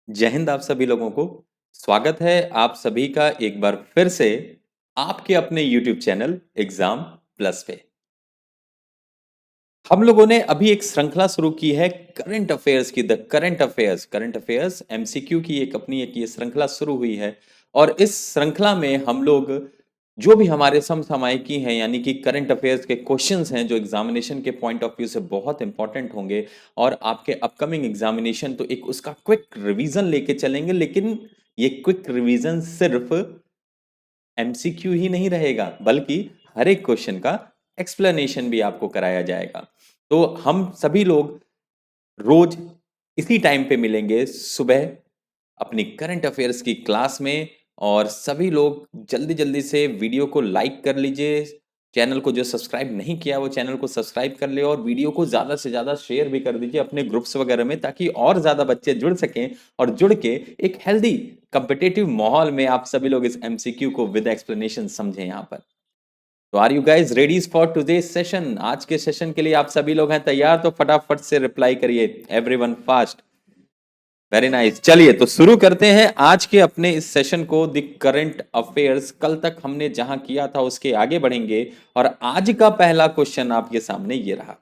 जय हिंद आप सभी लोगों को। स्वागत है आप सभी का एक बार फिर से आपके अपने YouTube चैनल एग्जाम प्लस पे। हम लोगों ने अभी एक श्रृंखला शुरू की है करंट अफेयर्स की। द करंट अफेयर्स एमसीक्यू की एक ये श्रृंखला शुरू हुई है। और इस श्रृंखला में हम लोग जो भी हमारे समसामयिकी हैं यानी कि करंट अफेयर्स के क्वेश्चंस हैं जो एग्जामिनेशन के पॉइंट ऑफ व्यू से बहुत इंपॉर्टेंट होंगे और आपके अपकमिंग एग्जामिनेशन तो एक उसका क्विक रिवीजन लेके चलेंगे। लेकिन ये क्विक रिवीजन सिर्फ एमसीक्यू ही नहीं रहेगा बल्कि हर एक क्वेश्चन का एक्सप्लेनेशन भी आपको कराया जाएगा। तो हम सभी लोग रोज इसी टाइम पे मिलेंगे सुबह अपनी करंट अफेयर्स की क्लास में। और सभी लोग जल्दी जल्दी से वीडियो को लाइक कर लीजिए। चैनल को जो सब्सक्राइब नहीं किया वो चैनल को सब्सक्राइब कर ले और वीडियो को ज्यादा से ज्यादा शेयर भी कर दीजिए अपने ग्रुप्स वगैरह में ताकि और ज्यादा बच्चे जुड़ सकें और जुड़ के एक हेल्दी कंपिटेटिव माहौल में आप सभी लोग इस एमसीक्यू को विद एक्सप्लेनेशन समझें यहाँ पर। तो are you guys ready for today session? आज के सेशन के लिए आप सभी लोग हैं तैयार? तो फटाफट से रिप्लाई करिए एवरीवन फास्ट। Very nice. चलिए तो शुरू करते हैं आज के अपने इस सेशन को द करंट अफेयर्स। कल तक हमने जहां किया था उसके आगे बढ़ेंगे और आज का पहला क्वेश्चन आपके सामने ये रहा।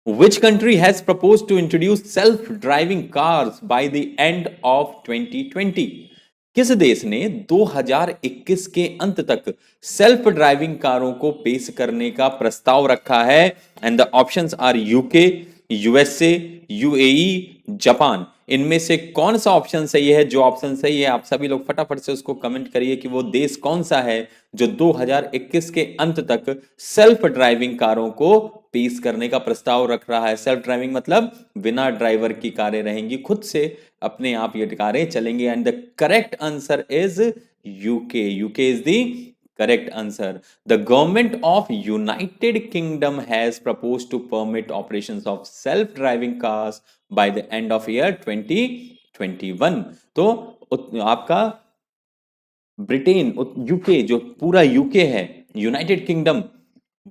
Which country has proposed to introduce self-driving cars by the end of 2020? किस देश ने 2021 के अंत तक सेल्फ ड्राइविंग कारों को पेश करने का प्रस्ताव रखा है? And the options are UK, USA, UAE, Japan. इनमें से कौन सा ऑप्शन सही है? जो ऑप्शन सही है आप सभी लोग फटाफट से उसको कमेंट करिए कि वो देश कौन सा है जो 2021 के अंत तक सेल्फ ड्राइविंग कारों को पेश करने का प्रस्ताव रख रहा है। सेल्फ ड्राइविंग मतलब बिना ड्राइवर की कारें रहेंगी, खुद से अपने आप ये कारें चलेंगी। And the correct answer is UK. UK is the correct answer. The government of United Kingdom has proposed to permit operations of self-driving cars by the end of year 2021. तो आपका ब्रिटेन, यूके, जो पूरा UK है, United kingdom,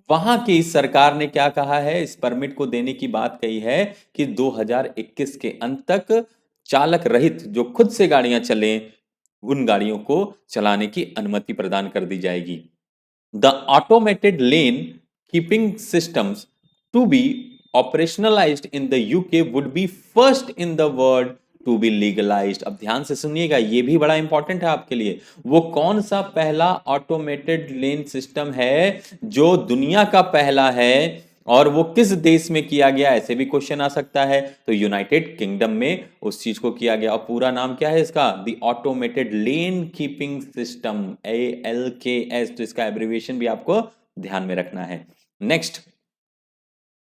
वहां की सरकार ने क्या कहा है? इस परमिट को देने की बात कही है कि 2021 के अंत तक चालक रहित जो खुद से गाड़ियां चलें उन गाड़ियों को चलाने की अनुमति प्रदान कर दी जाएगी। The automated lane keeping systems to be operationalised in the UK would be first in the world to be legalised. अब ध्यान से सुनिएगा, ये भी बड़ा इंपॉर्टेंट है आपके लिए। वो कौन सा पहला ऑटोमेटेड लेन सिस्टम है जो दुनिया का पहला है और वो किस देश में किया गया? ऐसे भी क्वेश्चन आ सकता है। तो यूनाइटेड किंगडम में उस चीज को किया गया। और पूरा नाम क्या है इसका? The automated lane keeping system, ALKS। तो इसका एब्रिविएशन भी आपको ध्यान में रखना है। Next,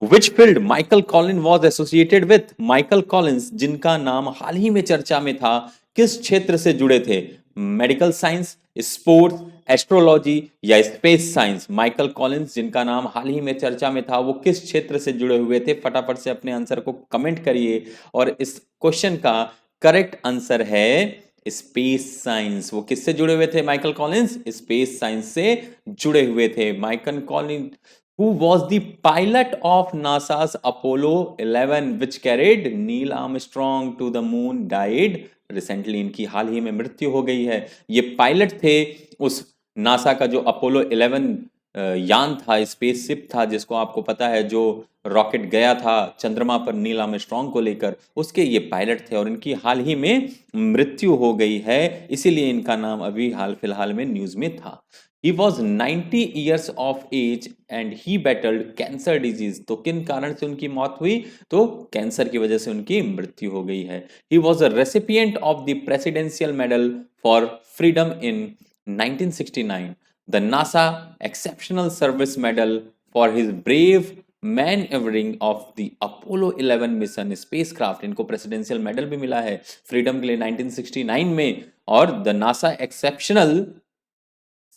which field Michael Colin was associated with? Michael Collins जिनका नाम हाल ही में चर्चा में था, किस क्षेत्र से जुड़े थे? मेडिकल साइंस, स्पोर्ट्स, एस्ट्रोलॉजी या स्पेस साइंस? माइकल कॉलिंस जिनका नाम हाल ही में चर्चा में था वो किस क्षेत्र से जुड़े हुए थे? फटाफट से अपने आंसर को कमेंट करिए। और इस क्वेश्चन का करेक्ट आंसर है स्पेस साइंस। वो किससे जुड़े हुए थे माइकल कॉलिंस? स्पेस साइंस से जुड़े हुए थे। Michael Collins who was the pilot of NASA's Apollo 11 which carried Neil Armstrong to the moon died recently। इनकी हाल ही में मृत्यु हो गई है। ये पायलट थे उस नासा का जो अपोलो 11 यान था, स्पेसशिप था, जिसको आपको पता है जो रॉकेट गया था चंद्रमा पर नील आर्मस्ट्रांग को लेकर, उसके ये पायलट थे और इनकी हाल ही में मृत्यु हो गई है। इसीलिए इनका नाम अभी हाल फिलहाल में न्यूज में था। He was 90 years of age and he battled cancer disease। तो किन कारण से उनकी मौत हुई? तो कैंसर की वजह से उनकी मृत्यु हो गई है। He was a recipient of the Presidential Medal for Freedom in 1969, the NASA Exceptional Service Medal for his brave maneuvering of the Apollo 11 mission spacecraft। इनको प्रेसिडेंशियल मेडल भी मिला है फ्रीडम के लिए 1969 में, और the NASA exceptional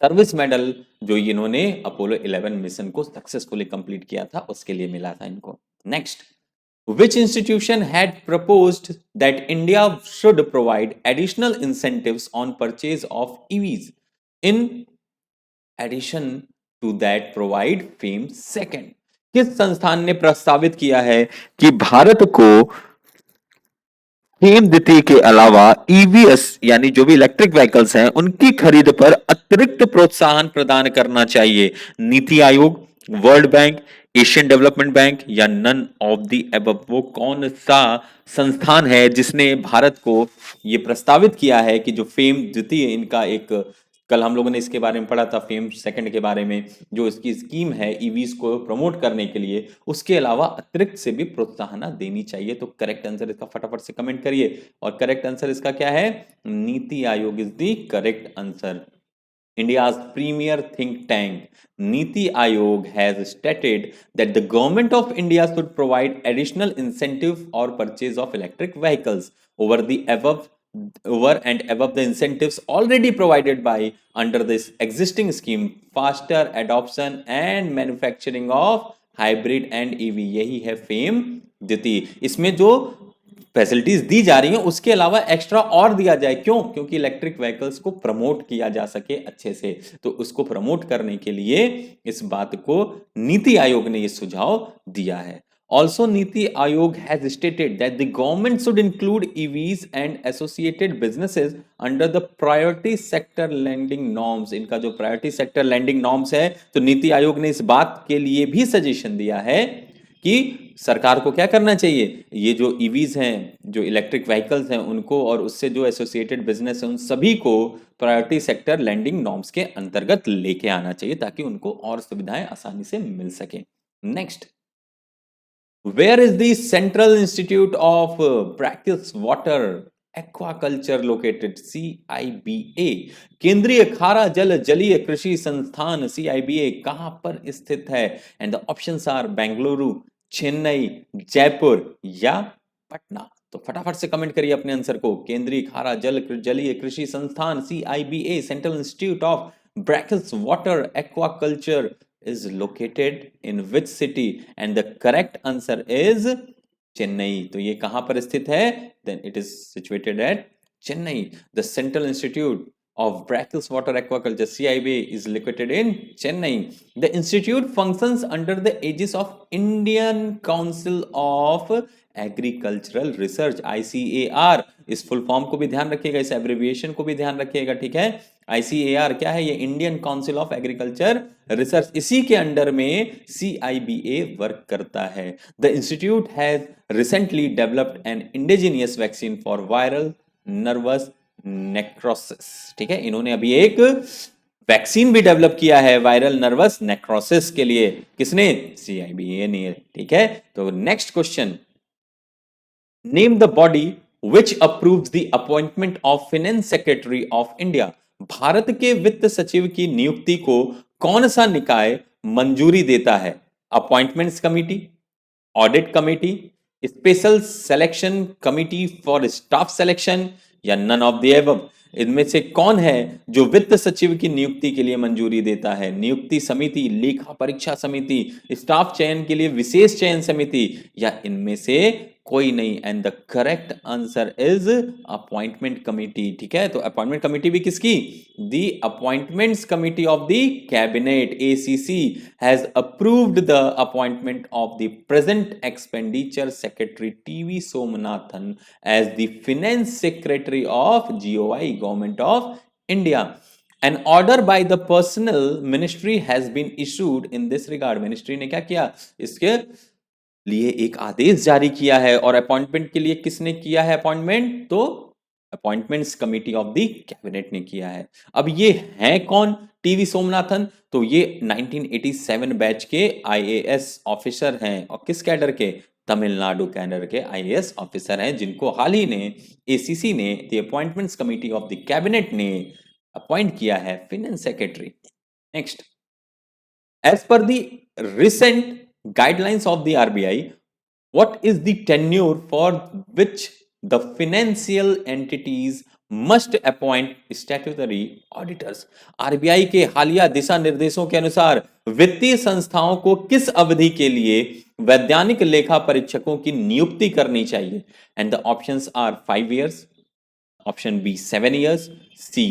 service medal जो इन्होंने अपोलो 11 मिशन को सक्सेसफुली कंप्लीट किया था उसके लिए मिला था इनको। Next, which institution had proposed that India should provide additional incentives on purchase of EVs in addition to that provide FAME second? किस संस्थान ने प्रस्तावित किया है कि भारत को हेमदती के अलावा ईवीएस यानी जो भी इलेक्ट्रिक व्हीकल्स हैं उनकी खरीद पर अतिरिक्त प्रोत्साहन प्रदान करना चाहिए। NITI Aayog, world bank, Asian development bank या नन ऑफ द एबव, वो कौन सा संस्थान है जिसने भारत को ये प्रस्तावित किया है कि जो फेम द्वितीय इनका एक, कल हम लोगों ने इसके बारे में पढ़ा था फेम सेकंड के बारे में, जो इसकी स्कीम है ईवीज को प्रमोट करने के लिए, उसके अलावा अतिरिक्त से भी प्रोत्साहन देनी चाहिए। तो करेक्ट आंसर इसका फटाफट से कमेंट करिए, और करेक्ट आंसर इसका क्या है? NITI Aayog is the correct answer. India's premier think tank, Niti Aayog, has stated that the government of India should provide additional incentive or purchase of electric vehicles over and above the incentives already provided by under this existing scheme, faster adoption and manufacturing of hybrid and EV। यही है fame द्वितीय। इसमें जो facilities दी जा रही हैं उसके अलावा एक्स्ट्रा और दिया जाए, क्यों? क्योंकि इलेक्ट्रिक व्हीकल्स को प्रमोट किया जा सके अच्छे से। तो उसको प्रमोट करने के लिए इस बात को नीति आयोग ने ये सुझाव दिया है। Also NITI Aayog has stated that the government should include EVs and associated businesses under the priority sector lending norms. इनका जो प्रायोरिटी सेक्टर लैंडिंग नॉर्म्स है, तो नीति आयोग ने इस बात के लिए भी सजेशन दिया है कि सरकार को क्या करना चाहिए, ये जो ईवीज हैं, जो इलेक्ट्रिक व्हीकल्स हैं, उनको और उससे जो एसोसिएटेड बिजनेस है उन सभी को प्रायोरिटी सेक्टर लैंडिंग नॉर्म्स के अंतर्गत लेके आना चाहिए ताकि उनको और सुविधाएं आसानी से मिल सके। Next, where is the Central Institute of Brackish Water Aquaculture located? CIBA, केंद्रीय खारा जल जलीय कृषि संस्थान CIBA कहां पर स्थित है? And the options are Bengaluru, Chennai, Jaipur या पटना। तो फटाफट से कमेंट करिए अपने आंसर को। केंद्रीय खारा जल जलीय कृषि संस्थान CIBA, central Institute of Brackish Water aquaculture, is located in which city? And the correct answer is Chennai. तो ये कहां पर स्थित है? Then it is situated at Chennai. The Central Institute of Brackish Water Aquaculture CIBA is located in Chennai. The institute functions under the aegis of Indian Council of agricultural research ICAR। इस full form को भी ध्यान रखिएगा, इस abbreviation को भी ध्यान रखिएगा, ठीक है। ICAR क्या है? ये Indian council of agriculture research, इसी के अंडर में CIBA वर्क करता है। The institute has recently developed N indigenous vaccine for viral nervous necrosis. ठीक है, इन्होंने अभी एक वैक्सीन भी डेवलप किया है वायरल नर्वस नेक्रोसिस के लिए। किसने? CIBA ने। ठीक है, तो next question, name the body which approves the appointment of finance secretary of India. Bharat के वित्त सचिव की नियुक्ति को कौन सा निकाय मंजूरी देता है? Appointments committee, audit committee, special selection committee for staff selection या नन ऑफ द एबव। इनमें से कौन है जो वित्त सचिव की नियुक्ति के लिए मंजूरी देता है? नियुक्ति समिति, लेखा परीक्षा समिति, स्टाफ चयन के लिए विशेष चयन समिति या इनमें से कोई नहीं? And the correct answer is appointment committee. ठीक है, तो अपॉइंटमेंट कमिटी भी किसकी? The Appointments Committee of the Cabinet ACC has approved the appointment of the present expenditure secretary TV Somanathan as the finance secretary of GOI, government of India. An order by the personnel ministry has been issued in this regard। Ministry ने क्या किया? इसके लिए एक आदेश जारी किया है। और अपॉइंटमेंट के लिए किसने किया है अपॉइंटमेंट? तो appointments Committee of the Cabinet ने किया है। अब ये हैं कौन TV सोमनाथन? तो ये 1987 बैच के IAS ऑफिसर हैं। और किस कैडर के? तमिलनाडु कैडर के IAS ऑफिसर हैं, जिनको हाल ही ने ACC ने, the Appointments Committee of the Cabinet ने अपॉइंट किया है फाइनेंस सेक्रेटरी। नेक्स्ट, एज पर the recent guidelines of the RBI, what is the tenure for which the financial entities must appoint statutory auditors? RBI के हालिया दिशा निर्देशों के अनुसार वित्तीय संस्थाओं को किस अवधि के लिए वैधानिक लेखा परीक्षकों की नियुक्ति करनी चाहिए? And the options are 5 years, option B 7 years, C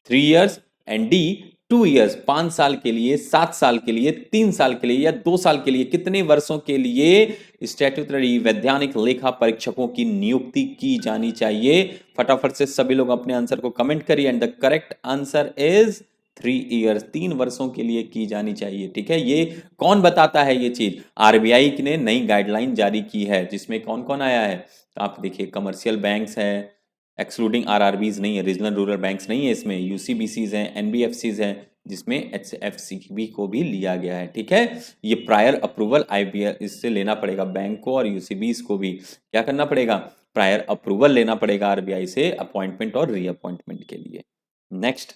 3 years and D 2 years 5 साल के लिए, 7 साल के लिए, 3 साल के लिए या 2 साल के लिए, कितने वर्षों के लिए स्टैट्यूटरी वैधानिक लेखा परीक्षकों की नियुक्ति की जानी चाहिए? फटाफट से सभी लोग अपने आंसर को कमेंट करिए and the correct answer is 3 years, 3 वर्षों के लिए की जानी चाहिए। ठीक है, ये कौन बताता है ये चीज? आरबीआई ने नई गाइडलाइन जारी की है, जिसमें कौन कौन आया है आप देखिए, कमर्शियल बैंक्स है, एक्सक्लूडिंग आरआरबीज नहीं है, रीजनल रूरल बैंक्स नहीं है इसमें, यूसीबीसीज हैं, एनबीएफसीज हैं, जिसमें एचएफसीबी को भी लिया गया है। ठीक है, ये प्रायर अप्रूवल आईबीआई इससे लेना पड़ेगा बैंक को, और यूसीबीज को भी क्या करना पड़ेगा? प्रायर अप्रूवल लेना पड़ेगा आरबीआई से अपॉइंटमेंट और रीअपॉइंटमेंट के लिए। Next,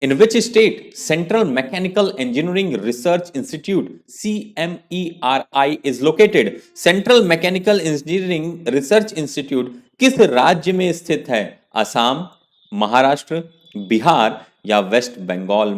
In which state Central Mechanical Engineering Research Institute CMERI is located? Central Mechanical Engineering Research Institute किस राज्य में स्थित है? असम, महाराष्ट्र, बिहार या वेस्ट बंगाल?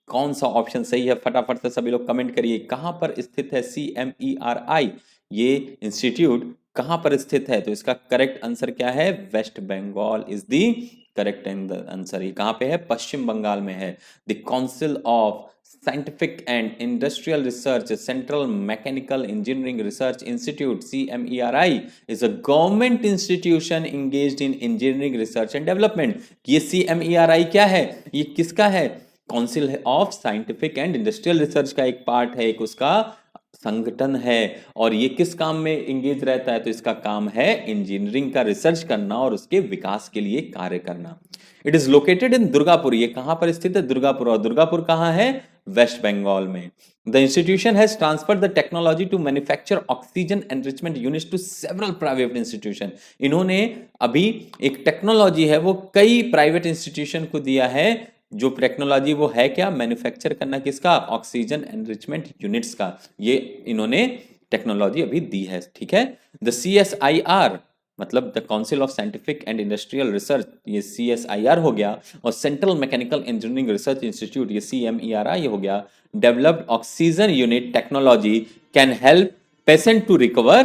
कौन सा ऑप्शन सही है? फटाफट से सभी लोग कमेंट करिए। कहां पर स्थित है CMERI? ये इंस्टीट्यूट कहां पर स्थित है? तो इसका करेक्ट आंसर क्या है? West Bengal is the correct answer. ये कहां पे है? पश्चिम बंगाल में है। The Council of Scientific and Industrial Research Central Mechanical Engineering Research Institute CMERI is a government institution engaged in engineering research and development. ये CMERI क्या है? ये किसका है? Council of Scientific and Industrial Research का एक पार्ट है, एक उसका संगठन है। और ये किस काम में इंगेज रहता है? तो इसका काम है इंजीनियरिंग का रिसर्च करना और उसके विकास के लिए कार्य करना। इट इज लोकेटेड इन दुर्गापुर। ये कहां पर स्थित है? दुर्गापुर। और दुर्गापुर कहां है? वेस्ट बंगाल में। The institution has transferred the technology to manufacture oxygen enrichment units to several private institution. इन्होंने अभी एक टेक्नोलॉजी है वो कई प्राइवेट इंस्टीट्यूशन को दिया है। जो टेक्नोलॉजी वो है क्या? मैन्युफैक्चर करना किसका? ऑक्सीजन एनरिचमेंट यूनिट्स का। ये इन्होंने टेक्नोलॉजी अभी दी है। ठीक है, द CSIR मतलब the Council of Scientific and Industrial Research, ये CSIR हो गया, और Central Mechanical Engineering Research Institute ये CMERI हो गया। Developed oxygen unit technology can help patient to recover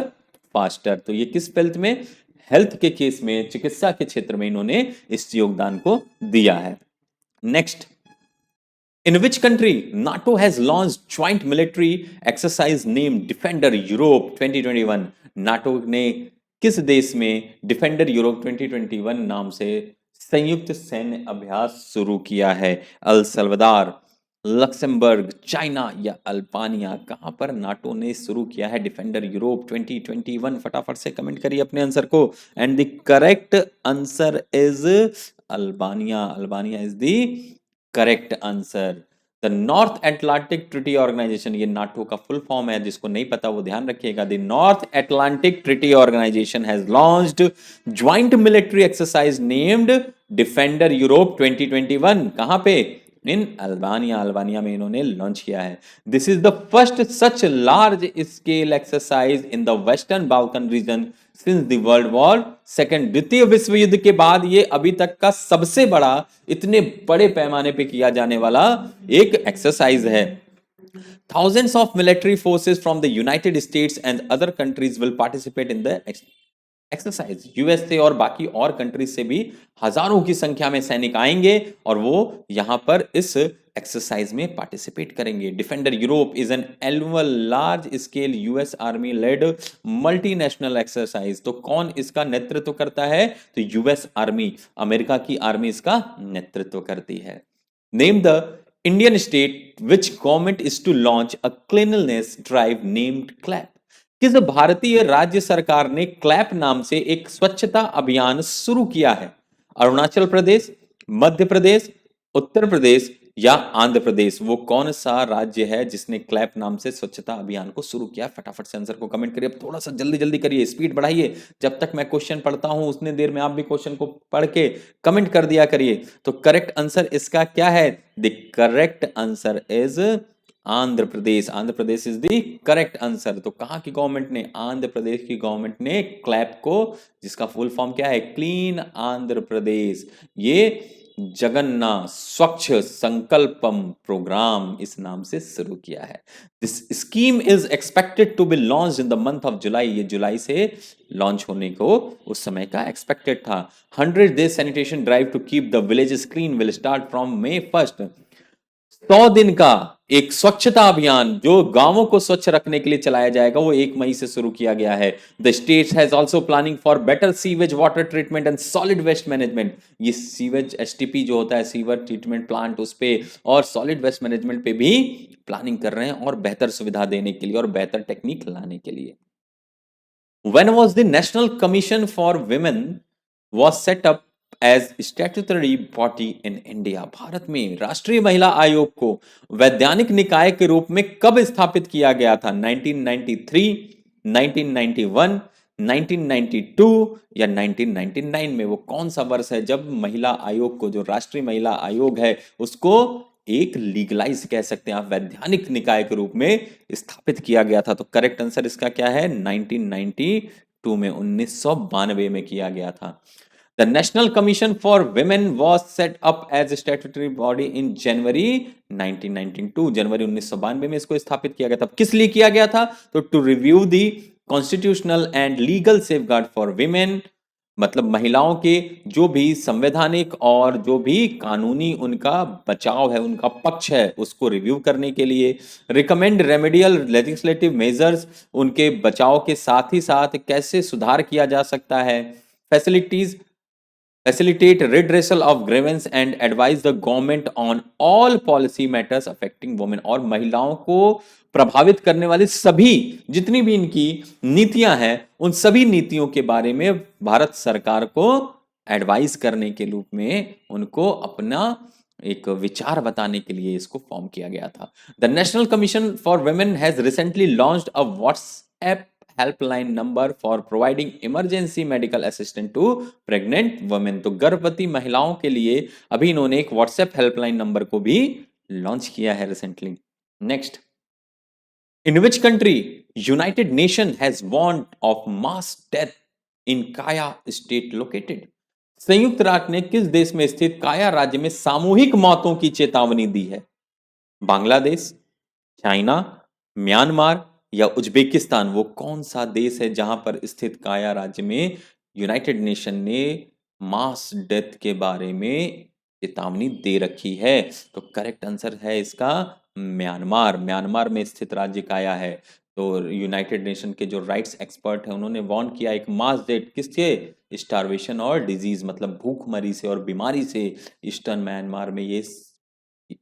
faster. तो ये किस फील्ड में? हेल्थ के केस में, चिकित्सा के क्षेत्र में इन्होंने इस योगदान को दिया है। Next, in which country NATO has launched joint military exercise named Defender Europe 2021? NATO ने किस देश में Defender Europe 2021 नाम से संयुक्त सैन्य अभ्यास शुरू किया है? अल सल्वाडोर, लक्समबर्ग, चाइना या अल्बानिया? कहां पर नाटो ने शुरू किया है डिफेंडर यूरोप 2021? फटाफट से कमेंट करिए अपने आंसर को and the correct answer is Albania. Albania is the correct answer. The North Atlantic Treaty Organisation, ये नाटो का फुल फॉर्म है, जिसको नहीं पता वो ध्यान रखिएगा। The North Atlantic Treaty Organisation has launched joint military exercise named Defender Europe 2021। कहां पे? इन अल्बानिया। अल्बानिया में इन्होंने लॉन्च किया है। This is the first such large scale exercise in the western Balkan reason since the world war second. द्वितीय विश्व युद्ध के बाद ये अभी तक का सबसे बड़ा, इतने बड़े पैमाने पे किया जाने वाला एक एक्सरसाइज है। Thousands of military forces from the United States and other countries will participate in the exercise. US से और बाकी और कंट्रीज से भी हजारों की संख्या में सैनिक आएंगे और वो यहां पर इस एक्सरसाइज में पार्टिसिपेट करेंगे। Defender Europe is an annual large scale US army led multinational exercise. तो कौन इसका नेतृत्व करता है? तो यूएस आर्मी, अमेरिका की आर्मी इसका नेतृत्व करती है। Name the Indian state which government is to launch a cleanliness drive named CLAP. किस भारतीय राज्य सरकार ने क्लैप नाम से एक स्वच्छता अभियान शुरू किया है? अरुणाचल प्रदेश, मध्य प्रदेश, उत्तर प्रदेश या आंध्र प्रदेश? वो कौन सा राज्य है जिसने क्लैप नाम से स्वच्छता अभियान को शुरू किया? फटाफट से आंसर को कमेंट करिए। अब थोड़ा सा जल्दी जल्दी करिए, स्पीड बढ़ाइए। जब तक मैं क्वेश्चन पढ़ता हूं उतने देर में आप भी क्वेश्चन को पढ़ के कमेंट कर दिया करिए। तो करेक्ट आंसर इसका क्या है? The correct answer is Andhra Pradesh. Andhra Pradesh is the correct answer. तो कहां की गवर्नमेंट ने? आंध्र प्रदेश की गवर्नमेंट ने क्लैप को, जिसका फुल फॉर्म क्या है? क्लीन आंध्र प्रदेश, ये जगन्ना स्वच्छ संकल्पम प्रोग्राम इस नाम से शुरू किया है। This scheme is expected to be launch in the month of July. ये जुलाई से लॉन्च होने को उस समय का एक्सपेक्टेड था। 100 days sanitation drive to keep the village clean will start from May 1st। 100 दिन का एक स्वच्छता अभियान जो गांवों को स्वच्छ रखने के लिए चलाया जाएगा, वो 1 मई से शुरू किया गया है। The state has also planning for better sewage water treatment and solid waste management. ये सीवेज एसटीपी जो होता है, सीवर ट्रीटमेंट प्लांट, उस पे और सॉलिड वेस्ट मैनेजमेंट पे भी प्लानिंग कर रहे हैं, और बेहतर सुविधा देने के लिए और बेहतर टेक्निक लाने के लिए। When was the National Commission for Women was set up as statutory body in India? Bharat में राष्ट्रीय महिला आयोग को वैधानिक निकाय के रूप में कब स्थापित किया गया था? 1993, 1991, 1992 या 1999 में? वो कौन सा वर्ष है जब महिला आयोग को, जो राष्ट्रीय महिला आयोग है, उसको एक लीगलाइज कह सकते हैं आप, वैधानिक निकाय के रूप में स्थापित किया गया था? तो करेक्ट आंसर इसका क्या है? 1992 में, 1992 में किया गया था। The National Commission for Women was set up as statutory body in January 1992, जनवरी 1992 में इसको स्थापित किया गया था। किस लिए किया गया था? तो to review the constitutional and legal safeguard for women, मतलब महिलाओं के जो भी संवैधानिक और जो भी कानूनी उनका बचाव है, उनका पक्ष है, उसको रिव्यू करने के लिए। रिकमेंड रेमेडियल लेजिस्लेटिव मेजर्स, उनके बचाव के साथ ही साथ कैसे सुधार किया जा सकता है। Facilities facilitate redressal of grievance and advise the government on all policy matters affecting women, और महिलाओं को प्रभावित करने वाली सभी जितनी भी इनकी नीतियां हैं, उन सभी नीतियों के बारे में भारत सरकार को एडवाइस करने के रूप में उनको अपना एक विचार बताने के लिए इसको फॉर्म किया गया था। The National Commission for Women has recently launched a WhatsApp helpline number for providing emergency medical assistant to pregnant women. तो गर्भवती महिलाओं के लिए अभी इन्होंने एक व्हाट्सएप हेल्पलाइन नंबर को भी लॉन्च किया है recently. Next, in which country United nation has warned of mass death in काया स्टेट लोकेटेड? संयुक्त राष्ट्र ने किस देश में स्थित काया राज्य में सामूहिक मौतों की चेतावनी दी है? बांग्लादेश, चाइना, म्यांमार या उज्बेकिस्तान? वो कौन सा देश है जहां पर स्थित काया राज्य में यूनाइटेड नेशन ने मास डेथ के बारे में चेतावनी दे रखी है? तो करेक्ट आंसर है इसका म्यांमार। म्यांमार में स्थित राज्य काया है। तो यूनाइटेड नेशन के जो राइट्स एक्सपर्ट हैं, उन्होंने वार्न किया एक मास डेथ किससे? स्टारवेशन और डिजीज, मतलब भूखमरी से और बीमारी से ईस्टर्न म्यांमार में ये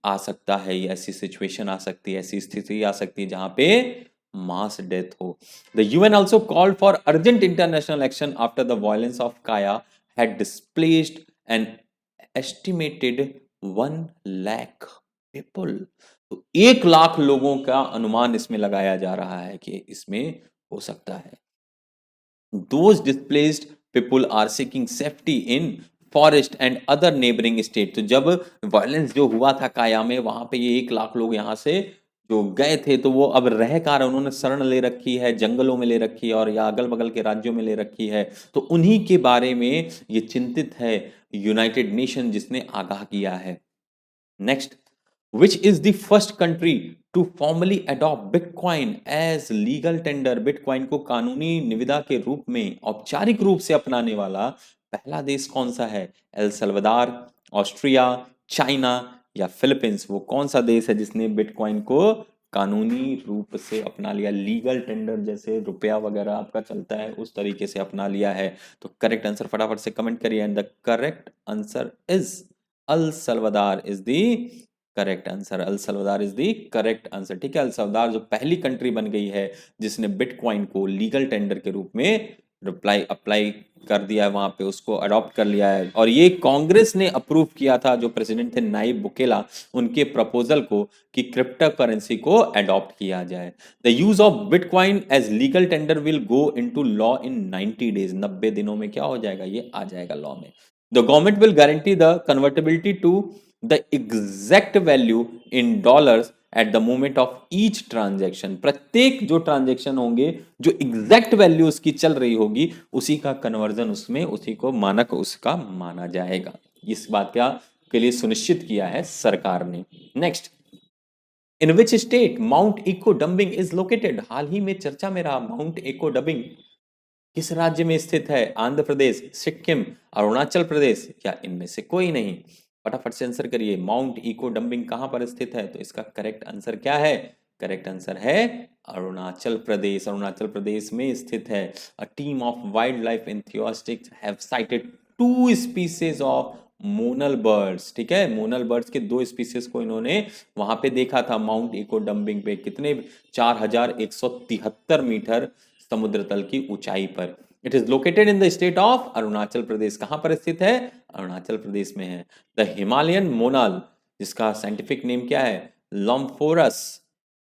आ सकता है, ये ऐसी सिचुएशन आ सकती है, ऐसी स्थिति आ सकती है जहां पे मास डेथ हो। The UN also called for urgent international action after the violence of Kaya had displaced an estimated 1 lakh people. तो 1 लाख लोगों का अनुमान इसमें लगाया जा रहा है कि इसमें हो सकता है। Those displaced people are seeking safety in forest and other neighbouring state. तो जब वायलेंस जो हुआ था काया में, वहां पे ये 1 लाख लोग यहाँ से जो गए थे, तो वो अब रह कर उन्होंने शरण ले रखी है, जंगलों में ले रखी है और या अगल बगल के राज्यों में ले रखी है। तो उन्हीं के बारे में ये चिंतित है यूनाइटेड नेशन, जिसने आगाह किया है। Next, which is the first country to formally adopt Bitcoin as legal tender? Bitcoin को कानूनी निविदा के रूप में औपचारिक रूप से अपनाने वाला पहला देश कौन सा है? एल सल्वाडोर, ऑस्ट्रिया, चाइना या फिलीपींस? वो कौन सा देश है जिसने बिटकॉइन को कानूनी रूप से अपना लिया? लीगल टेंडर जैसे रुपया वगैरह आपका चलता है, उस तरीके से अपना लिया है। तो करेक्ट आंसर फटाफट से कमेंट करिए। And the correct answer is El Salvador is the correct answer. El Salvador is the correct answer. ठीक है, अल सल्वाडोर जो पहली कंट्री बन गई है जिसने बिटकॉइन को लीगल टेंडर के रूप में अप्लाई कर दिया है, वहां पे उसको अडॉप्ट कर लिया है। और ये कांग्रेस ने अप्रूव किया था, जो प्रेसिडेंट थे नायब बुकेला, उनके प्रपोजल को कि क्रिप्टो करेंसी को अडॉप्ट किया जाए। The use of bitcoin as legal tender will go into law in 90 days. 90 दिनों में क्या हो जाएगा? ये आ जाएगा लॉ में। The government will guarantee the convertibility to the exact value in dollars at the moment of each transaction. प्रत्येक जो ट्रांजेक्शन होंगे, जो एग्जैक्ट वैल्यू उसकी चल रही होगी, उसी का कन्वर्जन उसमें, उसी को मानक उसका माना जाएगा। इस बात का के लिए सुनिश्चित किया है सरकार ने। Next, in which state Mount Eko Dumbing is located? हाल ही में चर्चा में रहा माउंट इको डंबिंग किस राज्य में स्थित है? आंध्र प्रदेश, सिक्किम, अरुणाचल प्रदेश या इनमें से कोई नहीं? फटाफट से आंसर करिए। माउंट इको डंपिंग कहाँ पर स्थित है? तो इसका करेक्ट आंसर क्या है? करेक्ट आंसर है अरुणाचल प्रदेश। अरुणाचल प्रदेश में स्थित है। A team of wildlife enthusiasts have sighted 2 species of monal birds. ठीक है, मोनल बर्ड्स के 2 स्पीसीज को इन्होंने वहां पे देखा था माउंट इको डंपिंग पे। कितने? 4173 मीटर समुद्र तल की ऊंचाई पर। It is located in the state of Arunachal Pradesh. कहां पर स्थित है? अरुणाचल प्रदेश में है। द हिमालयन मोनाल, जिसका साइंटिफिक नेम क्या है? लॉम्फोरस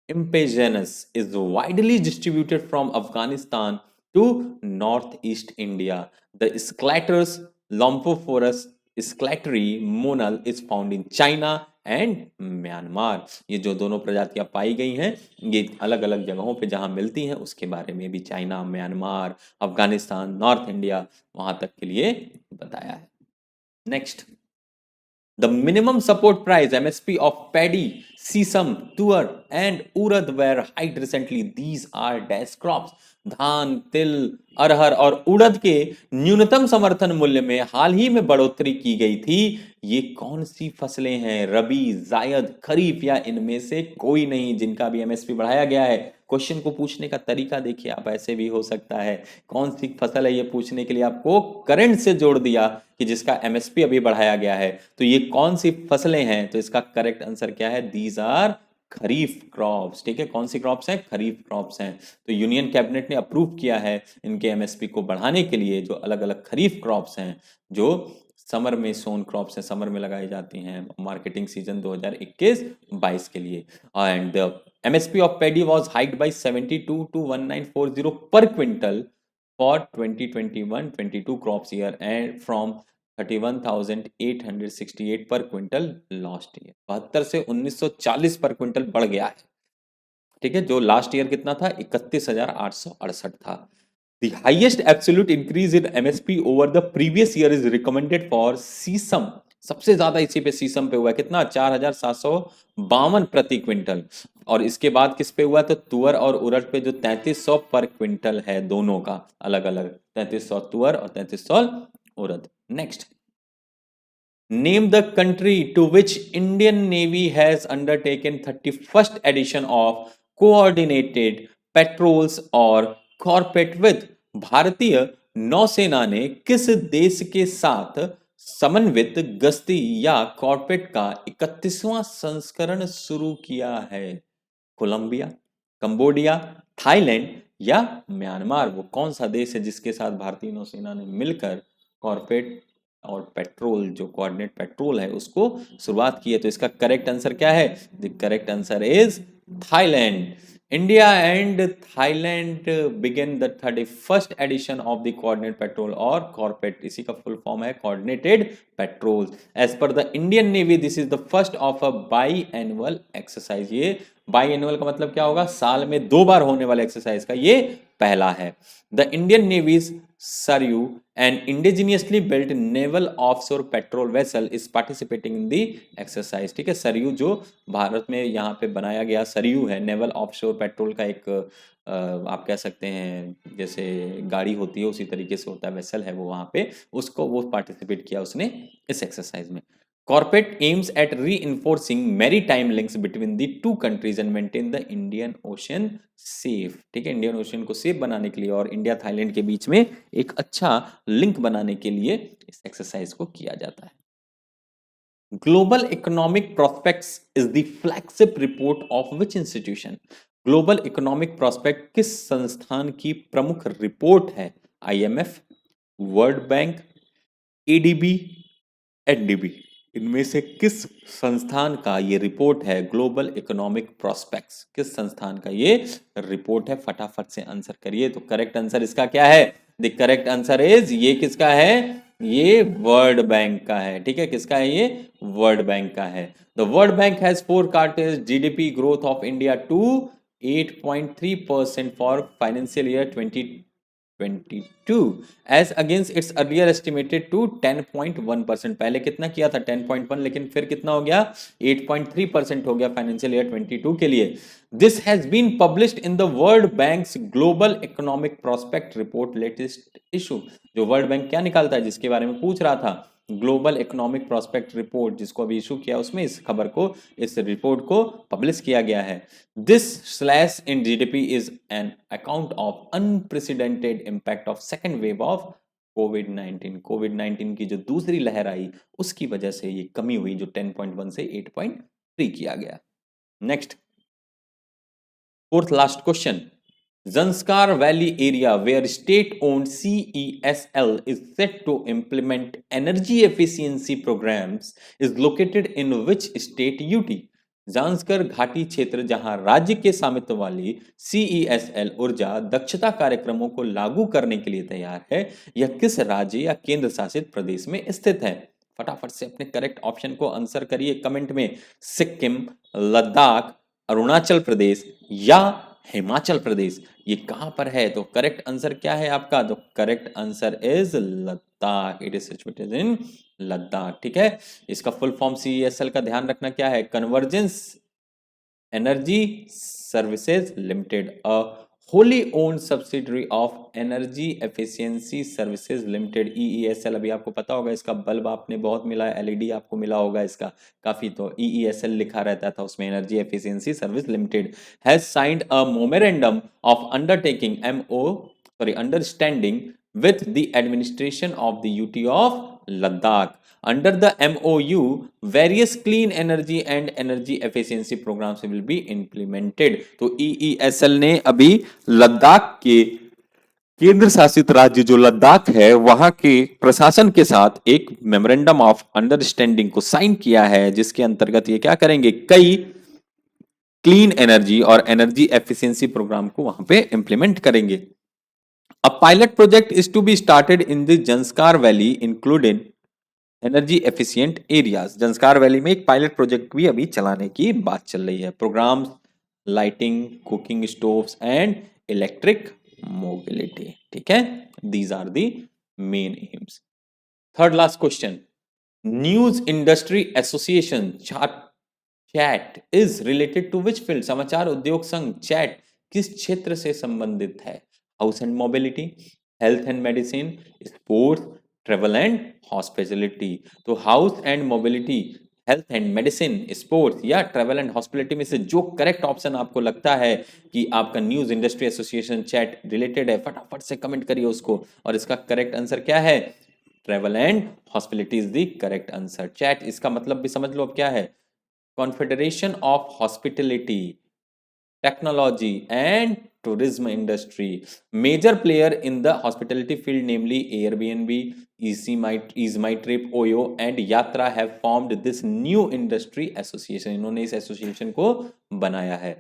impejanus, is widely distributed from Afghanistan to northeast India. The Sclaterus lompophorus sclateri monal is found in China and Myanmar. ये जो दोनों प्रजातियां पाई गई हैं, ये अलग अलग जगहों पे जहां मिलती हैं उसके बारे में भी China, Myanmar, Afghanistan, north India, वहां तक के लिए बताया है। Next, the minimum support price MSP of paddy, sesame, tuar and urad were hiked recently. These are dash crops. धान, तिल, अरहर और उड़द के न्यूनतम समर्थन मूल्य में हाल ही में बढ़ोतरी की गई थी। ये कौन सी फसलें हैं? रबी, जायद, खरीफ या इनमें से कोई नहीं जिनका भी एमएसपी बढ़ाया गया है? क्वेश्चन को पूछने का तरीका देखिए आप, ऐसे भी हो सकता है। कौन सी फसल है ये पूछने के लिए आपको करंट से जोड़ दिया कि जिसका एमएसपी अभी बढ़ाया गया है। तो ये कौन सी फसलें हैं? तो इसका करेक्ट आंसर क्या है? These are kharif crops. ठीक है, कौन सी क्रॉप्स हैं? खरीफ क्रॉप्स हैं। तो यूनियन कैबिनेट ने अप्रूव किया है इनके एमएसपी को बढ़ाने के लिए, जो अलग अलग खरीफ क्रॉप्स हैं, जो समर में सोन क्रॉप्स हैं, समर में लगाई जाती हैं, मार्केटिंग सीजन 2021-22 के लिए। And MSP of paddy was hiked by 72 to 1940 per quintal for 2021-22 crops year and from 31,868 पर क्विंटल लास्ट ईयर। 72 से 1940 पर क्विंटल बढ़ गया है। ठीक है, जो लास्ट ईयर कितना था? 31,868 था। The highest absolute increase in MSP over the previous year is recommended for सीसम। सबसे ज्यादा इसी पे सीसम पे हुआ है। कितना? 4,752 प्रति क्विंटल। और इसके बाद किस पे हुआ? तो तुअर और उड़द पे, जो 3300 पर क्विंटल है, दोनों का अलग अलग, 3300 तुअर और 3300 उड़द। Next, name the country to which Indian Navy has undertaken 31st edition of coordinated patrols और कॉर्पेट विद। भारतीय नौसेना ने किस देश के साथ समन्वित गश्ती या कॉर्पेट का 31वां संस्करण शुरू किया है? कोलंबिया, कंबोडिया, थाईलैंड या म्यांमार? वो कौन सा देश है जिसके साथ भारतीय नौसेना ने मिलकर कॉर्पेट और पेट्रोल, जो कोऑर्डिनेट पेट्रोल है, उसको शुरुआत की है? तो इसका करेक्ट आंसर क्या है? The correct answer is Thailand. India and Thailand begin the 31st edition of the coordinate petrol और corporate, इसी का full form है coordinated petrol. As per the Indian Navy, this is the first of a biannual exercise. ये biannual का मतलब क्या होगा? साल में 2 बार होने वाले एक्सरसाइज का ये पहला है। The Indian Navy's Saryu, an indigenously built naval offshore petrol vessel, is participating in the exercise. ठीक है, सरयू जो भारत में यहाँ पे बनाया गया सरयू है, नेवल ऑफशोर पेट्रोल का एक आप कह सकते हैं जैसे गाड़ी होती है उसी तरीके से होता है, वेसल है वो, वहाँ पे उसको वो पार्टिसिपेट किया उसने इस एक्सरसाइज में। Corporate aims at reinforcing maritime links between the two countries and maintain the Indian Ocean safe. ठीक है, इंडियन ओशन को सेफ बनाने के लिए और इंडिया थाईलैंड के बीच में एक अच्छा लिंक बनाने के लिए इस एक्सरसाइज को किया जाता है। Global economic prospects is the flagship report of which institution? Global economic prospect किस संस्थान की प्रमुख रिपोर्ट है? IMF, world bank, ADB, NDB? इनमें से किस संस्थान का ये रिपोर्ट है? ग्लोबल इकोनॉमिक प्रोस्पेक्ट्स किस संस्थान का ये रिपोर्ट है? फटाफट से आंसर करिए। तो करेक्ट आंसर इसका क्या है? द करेक्ट आंसर इज, ये किसका है? ये वर्ल्ड बैंक का है। ठीक है, किसका है ये? वर्ल्ड बैंक का है। The World Bank has forecasted GDP growth of India to 8.3% for financial year 2022 as against its earlier estimated to 10.1%। पहले कितना किया था? 10.1, लेकिन फिर कितना हो गया? 8.3% हो गया फाइनेंशियल ईयर 22 के लिए। This has been published in the World Bank's Global Economic Prospect Report latest issue. जो वर्ल्ड बैंक क्या निकालता है जिसके बारे में पूछ रहा था, ग्लोबल इकोनॉमिक प्रोस्पेक्ट रिपोर्ट जिसको अभी इशू किया, उसमें इस खबर को, इस रिपोर्ट को पब्लिश किया गया है. This slash in GDP is an account of unprecedented impact of second wave of कोविड-19 की जो दूसरी लहर आई उसकी वजह से ये कमी हुई, जो 10.1 से 8.3 किया गया. Next, fourth last question. Zanskar Valley area where state-owned CESL is set to implement energy efficiency programs is located in which state UT? Zanskar घाटी क्षेत्र जहां राज्य के स्वामित्व वाली CESL ऊर्जा दक्षता कार्यक्रमों को लागू करने के लिए तैयार है, यह किस राज्य या केंद्र शासित प्रदेश में स्थित है? फटाफट से अपने करेक्ट ऑप्शन को आंसर करिए कमेंट में. सिक्किम, लद्दाख, अरुणाचल प्रदेश या हिमाचल प्रदेश, ये कहां पर है? तो करेक्ट आंसर क्या है आपका? तो correct answer is Ladakh. It is situated in Ladakh. ठीक है, इसका फुल फॉर्म CESL का ध्यान रखना क्या है? Convergence energy services limited, a wholly owned subsidiary of Energy Efficiency Services Limited, EESL. अभी आपको पता होगा इसका बल्ब आपने बहुत मिला है, LED आपको मिला होगा इसका काफी, तो EESL लिखा रहता था उसमें, Energy Efficiency Service Limited has signed a memorandum of undertaking understanding with the administration of the UT of Ladakh. Under the MOU, various clean energy and energy efficiency programs will be implemented. तो EESL ने अभी लद्दाख के केंद्र शासित राज्य जो लद्दाख है वहां के प्रशासन के साथ एक मेमोरेंडम ऑफ अंडरस्टैंडिंग को साइन किया है, जिसके अंतर्गत ये क्या करेंगे? कई क्लीन एनर्जी और एनर्जी एफिशिएंसी प्रोग्राम को वहां पे इंप्लीमेंट करेंगे. A pilot project is to be started in the Zanskar Valley, including energy efficient areas. Zanskar valley में एक पायलट प्रोजेक्ट भी अभी चलाने की बात चल रही है. Programmes lighting, cooking stoves and electric mobility. ठीक है, these are the main aims. Third last question. News industry association chat is related to which field? समाचार उद्योग संघ चैट किस क्षेत्र से संबंधित है? House and mobility, health and medicine, sports, travel and hospitality. तो house and mobility, health and medicine, sports या ट्रेवल एंड हॉस्पिटलिटी में से जो करेक्ट ऑप्शन आपको लगता है कि आपका news industry association chat related है, फटाफट से कमेंट करिए उसको. और इसका करेक्ट आंसर क्या है? Travel and hospitality is the correct answer. Chat इसका मतलब भी समझ लो अब क्या है? Confederation of hospitality, technology and tourism industry. Major player in the hospitality field, namely Airbnb, EasyMyTrip, Oyo and Yatra have formed this new industry association. इन्होंने इस association को बनाया है.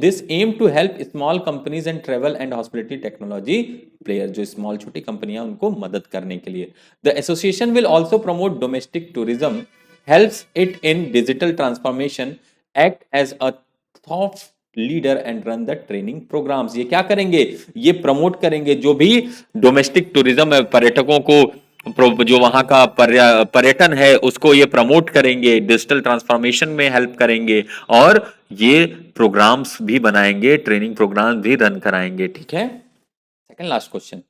This aim to help small companies and travel and hospitality technology player, जो small छोटी कंपनियां उनको मदद करने के लिए. The association will also promote domestic tourism, helps it in digital transformation, act as a thought leader and run the training programmes. ये क्या करेंगे? ये प्रमोट करेंगे जो भी डोमेस्टिक टूरिज्म है, पर्यटकों को जो वहां का पर्यटन है उसको ये प्रमोट करेंगे, डिजिटल ट्रांसफॉर्मेशन में हेल्प करेंगे और ये प्रोग्राम्स भी बनाएंगे, ट्रेनिंग प्रोग्राम्स भी रन कराएंगे. ठीक है. Second last question.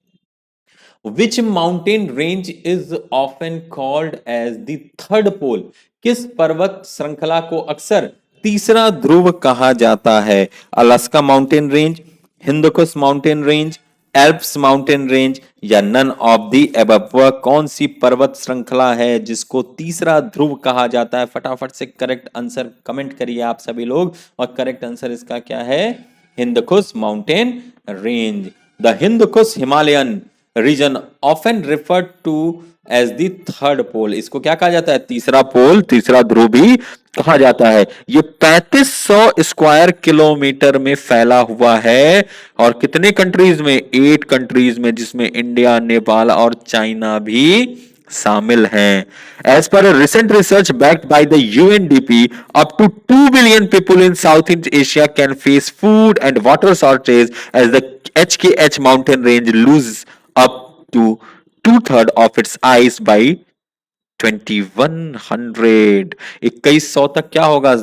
Which mountain range is often called as the third pole? किस पर्वत श्रृंखला को अक्सर तीसरा ध्रुव कहा जाता है? Alaska mountain range, Hindu Kush mountain range, Alps mountain range या नन ऑफ दी अबव? वह कौन सी पर्वत श्रृंखला है जिसको तीसरा ध्रुव कहा जाता है? फटाफट से करेक्ट आंसर कमेंट करिए आप सभी लोग. और करेक्ट आंसर इसका क्या है? Hindu Kush mountain range. The Hindu Kush Himalayan region often referred to as the third pole. इसको क्या कहा जाता है? तीसरा पोल, तीसरा ध्रुव भी कहा जाता है. ये 3500 स्क्वायर किलोमीटर में फैला हुआ है और कितने कंट्रीज में? 8 कंट्रीज में, जिसमें इंडिया, नेपाल और चाइना भी शामिल हैं. As per a recent research backed by the UNDP, up to 2 billion people in Southeast Asia can face food and water shortage as the HKH mountain range loses up to 2/3 of its ice by 2100. 2100 तक क्या होगा?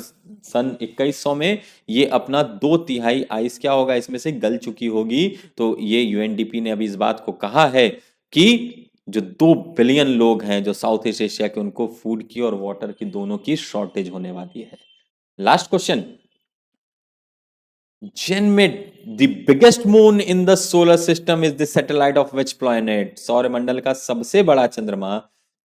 सन 2100 में ये अपना 2/3 ice क्या होगा इसमें से गल चुकी होगी। तो ये यूएनडीपी ने अभी इस बात को कहा है कि जो 2 बिलियन लोग हैं जो साउथ ईस्ट एशिया के, उनको फूड की और वाटर की दोनों की शॉर्टेज होने वाली है। Last question, Ganymede, the biggest moon in the solar system is the satellite of which planet? सौरमंडल का सबसे बड़ा चंद्रमा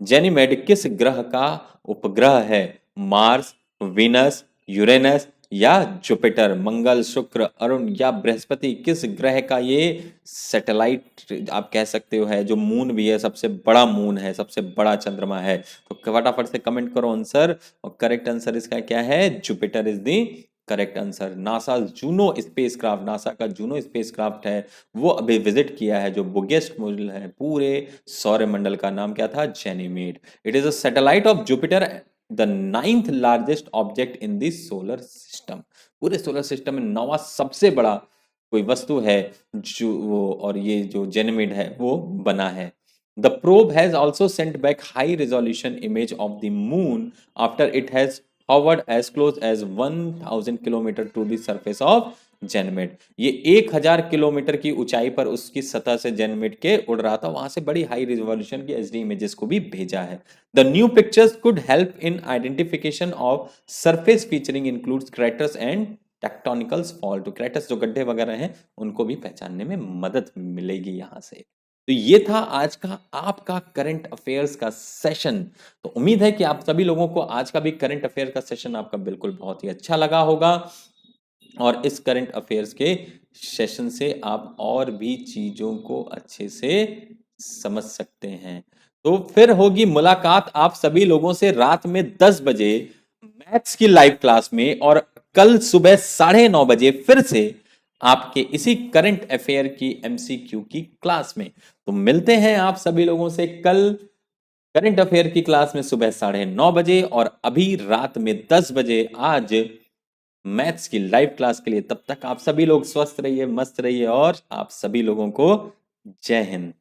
जेनीमेड किस ग्रह का उपग्रह है? मार्स, वीनस, यूरेनस या जुपिटर? मंगल, शुक्र, अरुण या बृहस्पति? किस ग्रह का ये सैटेलाइट आप कह सकते हो है, जो मून भी है, सबसे बड़ा मून है, सबसे बड़ा चंद्रमा है? तो फटाफट से कमेंट करो आंसर, और करेक्ट आंसर इसका क्या है? Jupiter is the correct answer. NASA Juno spacecraft, NASA का जूनो स्पेसक्राफ्ट है, वो अभी विजिट किया है जो बिगेस्ट मून है पूरे सौरमंडल का, नाम क्या था? Ganymede. It is a satellite of Jupiter, the 9th largest object in the solar system. पूरे सोलर सिस्टम में 9वां सबसे बड़ा कोई वस्तु है जो वो, और ये जो जेनीमेड है वो बना है। The probe has also sent back high resolution image of the moon after it has hovered as close as 1000 kilometre to the surface of जेनमेड। ये 1000 किलोमीटर की ऊंचाई पर उसकी सतह से जेनमेड के उड़ रहा था, वहां से बड़ी हाई रिजोल्यूशन की एचडी इमेजेस को भी भेजा है। The new pictures could help in identification of surface featuring includes craters and tectonicals fault. Craters जो गड्ढे वगैरह हैं उनको भी पहचानने में मदद मिलेगी यहां से। तो ये था आज का आपका करंट अफेयर्स का सेशन। तो उम्मीद है कि आप सभी लोगों को आज का भी करंट अफेयर का सेशन आपका बिल्कुल बहुत ही अच्छा लगा होगा, और इस करंट अफेयर्स के सेशन से आप और भी चीजों को अच्छे से समझ सकते हैं। तो फिर होगी मुलाकात आप सभी लोगों से रात में 10 बजे मैथ्स की लाइव क्लास में, और कल सुबह 9:30 बजे फिर से आपके इसी करंट अफेयर की एमसीक्यू की क्लास में। तो मिलते हैं आप सभी लोगों से कल करंट अफेयर की क्लास में सुबह 9:30 बजे, और अभी रात में 10 बजे आज मैथ्स की लाइव क्लास के लिए। तब तक आप सभी लोग स्वस्थ रहिए, मस्त रहिए, और आप सभी लोगों को जय हिंद।